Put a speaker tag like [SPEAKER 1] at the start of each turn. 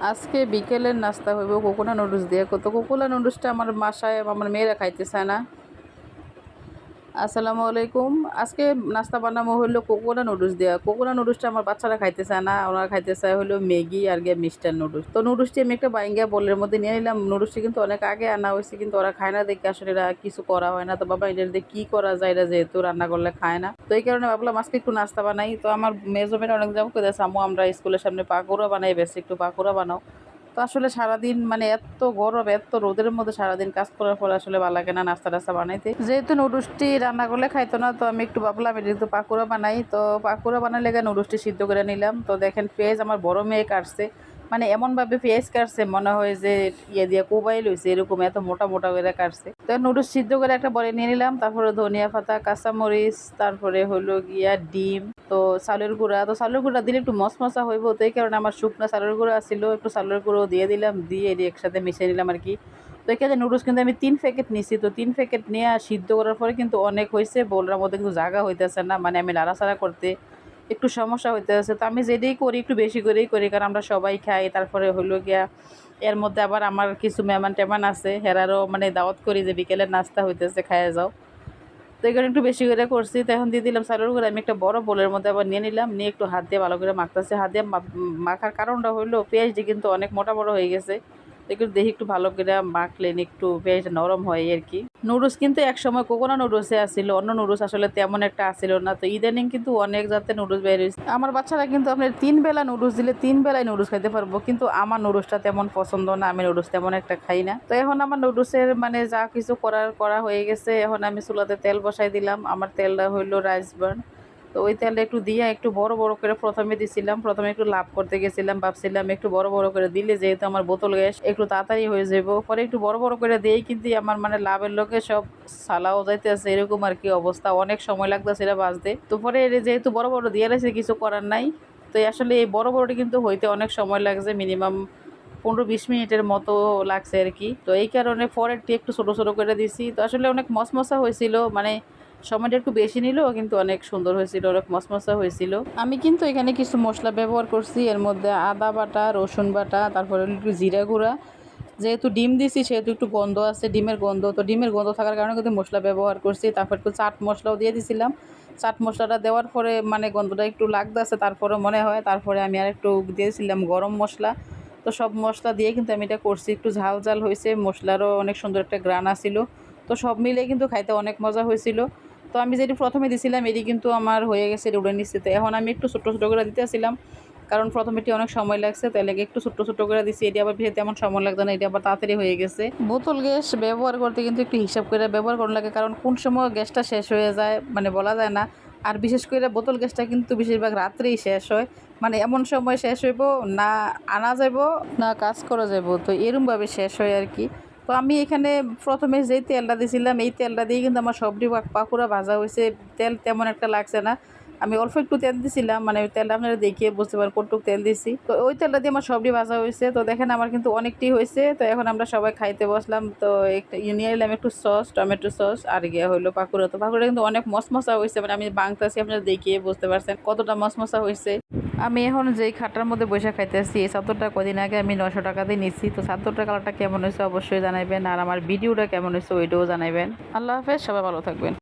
[SPEAKER 1] আজকে বিকেলের নাস্তা হইব কোকোনা নুডলস দিয়ে। তো কোকোনা নুডলসটা আমার বাসায় আমার মেয়েরা খাইতে চায় না। আসসালামু আলাইকুম। আজকে নাস্তা বানাবো হলো কোকোনা নুডলস দিয়া। কোকোনা নুডলসটা আমার বাচ্চারা খাইতে চায় না, ওরা খাইতে চায় হলো ম্যাগি আর গিয়ে মিস্টার নুডলস। তো নুডলসটি আমি একটা বাইঙ্গা বোলের মধ্যে নিয়ে নিলাম। নুডলসটি কিন্তু অনেক আগে আনা হয়েছে, কিন্তু ওরা খায় না দেখে আসলে এরা কিছু করা হয় না। তো বাবা এটা দিয়ে কী করা যায়, এটা যেহেতু রান্না করলে খায় না, তো এই কারণে ভাবলাম আজকে একটু নাস্তা বানাই। তো আমার মেজমের অনেক যাবো করে আম্মু আমরা স্কুলের সামনে পাকোড়া বানাই, বেশি একটু পাকোড়া বানাও। তো আসলে সারাদিন মানে এত গরম এত রোদের মধ্যে সারাদিন কাজ করার পর আসলে ভালো লাগে না নাস্তা টাস্তা বানাইতে। যেহেতু নুডলসটি রান্না করলে খাইতো না, তো আমি একটু ভাবলাম এটা একটু পাকোড়া বানাই। তো পাকোড়া বানালে নুডলসটি সিদ্ধ করে নিলাম। তো দেখেন পেঁয়াজ আমার বড় মেয়ে কাটছে, মানে এমনভাবে পেঁয়াজ কাটছে মনে হয় যে ইয়ে দিয়ে কোবাইল হয়েছে, এরকম এত মোটা মোটা করে কাটছে। তো নুডলস সিদ্ধ করে একটা বলে নিয়ে নিলাম, তারপরে ধনিয়া পাতা, কাঁচামরিচ, তারপরে হলো গিয়া ডিম, তো চালের গুঁড়া। তো চালের গুঁড়া দিলে একটু মশমশা হইব, তো এই কারণে আমার শুকনো চালের গুঁড়া ছিল, একটু চালের গুঁড়ো দিয়ে দিলাম, দিয়ে এটি একসাথে মিশিয়ে নিলাম আর কি। তো এখানে নুডলস কিন্তু আমি 3 প্যাকেট নিছি। তো 3 প্যাকেট নিয়ে সিদ্ধ করার পরে কিন্তু অনেক হয়েছে, বোলরার মধ্যে কিন্তু জায়গা হইতেছে না, মানে আমি নাড়াচাড়া করতে একটু সমস্যা হইতেছে। তো আমি যেটাই করি একটু বেশি করেই করি, কারণ আমরা সবাই খাই। তারপরে হলো গিয়া এর মধ্যে আবার আমার কিছু মেহমান টেমান আছে, হেরারও মানে দাওয়াত করি যে বিকেলের নাস্তা হইতেছে, খাইয়ে যাও। তো এখানে একটু বেশি করে করছি। তো এখন দিয়ে দিলাম চালের গুঁড়া। আমি একটা বড় বোলের মধ্যে আবার নিয়ে নিলাম, নিয়ে একটু হাত দিয়ে ভালো করে মাখতেছে। হাত দিয়ে মাখার কারণটা হলো পেঁয়াজটি কিন্তু অনেক মোটা বড় হয়ে গেছে, তো একটু দেখি একটু ভালো করে মাখলেন একটু পেঁয়াজটা নরম হয় আর কি। নুডলস কিন্তু এক সময় কোকোনা নুডলসে আসছিল, অন্য নুডলস আসলে তেমন একটা আসছিল না। তো ইদানিং কিন্তু অনেক জাতের নুডলস বের হয়েছে। আমার বাচ্চারা কিন্তু আপনার 3 বেলা নুডলস দিলে 3 বেলায় নুডলস খাইতে পারবো, কিন্তু আমার নুডলসটা তেমন পছন্দ না, আমি নুডলস তেমন একটা খাই না। তো এখন আমার নুডলসের মানে যা কিছু করা হয়ে গেছে। এখন আমি চুলাতে তেল বসাই দিলাম, আমার তেলটা হইলো রাইস বার্ন। তো ওই তেলটা একটু দিয়ে একটু বড় বড় করে প্রথমে দিছিলাম, প্রথমে একটু লাভ করতে গেছিলাম, ভাবছিলাম একটু বড় বড় করে দিলে যেহেতু আমার বোতল গ্যাস একটু তাড়াতাড়ি হয়ে যাব, পরে একটু বড় বড় করে দিয়েই কিন্তু আমার মানে লাভের লোকে সব সালাও যাইতেছে, এরকম আর কি অবস্থা। অনেক সময় লাগতেছে এটা বাজতে। তো পরে যেহেতু বড় বড় দিয়ে রয়েছে কিছু করার নাই। তো আসলে এই বড় বড়টি কিন্তু হইতে অনেক সময় লাগছে, মিনিমাম 15-20 মিনিটের মতো লাগছে আর কি। তো এই কারণে পরেরটি একটু ছোটো ছোটো করে দিছি। তো আসলে অনেক মশমশা হয়েছিল, মানে সময়টা একটু বেশি নিল, কিন্তু অনেক সুন্দর হয়েছিল, অনেক মশমশা হয়েছিল। আমি কিন্তু এখানে কিছু মশলা ব্যবহার করছি, এর মধ্যে আদা বাটা, রসুন বাটা, তারপরে একটু জিরা গুঁড়া। যেহেতু ডিম দিছি সেহেতু একটু গন্ধ আছে, ডিমের গন্ধ, তো ডিমের গন্ধ থাকার কারণে কিন্তু মশলা ব্যবহার করছি। তারপর একটু চাট মশলাও দিয়ে দিছিলাম। চাট মশলাটা দেওয়ার পরে মানে গন্ধটা একটু লাগতেছে, তারপরে মনে হয়, তারপরে আমি আর একটু দিয়েছিলাম গরম মশলা। তো সব মশলা দিয়ে কিন্তু আমি এটা করছি, একটু ঝাল ঝাল হয়েছে, মশলারও অনেক সুন্দর একটা গ্রান আসছিল। তো সব মিলে কিন্তু খাইতে অনেক মজা হয়েছিল। তো আমি যেটি প্রথমে দিছিলাম এটি কিন্তু আমার হয়ে গেছে, এটা উড়ে নিচ্ছে। তো এখন আমি একটু ছোট্টো ছোটো করে দিতেছিলাম, কারণ প্রথমেটি অনেক সময় লাগছে, তাই লাগে একটু ছোট্টো ছোট্টো করে দিছি। এটি আবার ভেজে তেমন সময় লাগছে না, এটি আবার তাড়াতাড়ি হয়ে গেছে। বোতল গ্যাস ব্যবহার করতে কিন্তু একটু হিসাব করে ব্যবহার করা লাগে, কারণ কোন সময় গ্যাসটা শেষ হয়ে যায় মানে বলা যায় না। আর বিশেষ করে বোতল গ্যাসটা কিন্তু বেশিরভাগ রাত্রেই শেষ হয়, মানে এমন সময় শেষ হইব না আনা যাব না কাজ করা যাব, তো এরমভাবে শেষ হয় আর কি। তো আমি এখানে প্রথমে যেই তেলটা দিয়েছিলাম এই তেলটা দিয়ে কিন্তু আমার সবটি পাকুড়া ভাজা হয়েছে। তেল তেমন একটা লাগছে না, আমি অল্প একটু তেল দিছিলাম, মানে ওই তেলটা আপনারা দেখিয়ে বুঝতে পারেন কতটুকু তেল দিছি। তো ওই তেলটা দিয়ে আমার সবটি ভাজা হয়েছে। তো দেখেন আমার কিন্তু অনেকটি হয়েছে। তো এখন আমরা সবাই খাইতে বসলাম। তো একটা নিয়ে নিলাম একটু সস, টমেটো সস, আর গিয়ে হইলো পাকুড়া। তো পাকুড়া কিন্তু অনেক মশমশা হয়েছে, মানে আমি বাংতাছি, আপনারা দেখিয়ে বুঝতে পারছেন কতটা মশমশা হয়েছে। আমি এখন যেই খাটার মধ্যে বসে খাইতেছি এই 70 কদিন আগে আমি 900 টাকা দিয়ে নিচ্ছি। তো 70 কালারটা কেমন হয়েছে অবশ্যই জানাবেন, আর আমার ভিডিওটা কেমন হয়েছে ওইটাও জানাবেন। আল্লাহ হাফেজ, সবাই ভালো থাকবেন।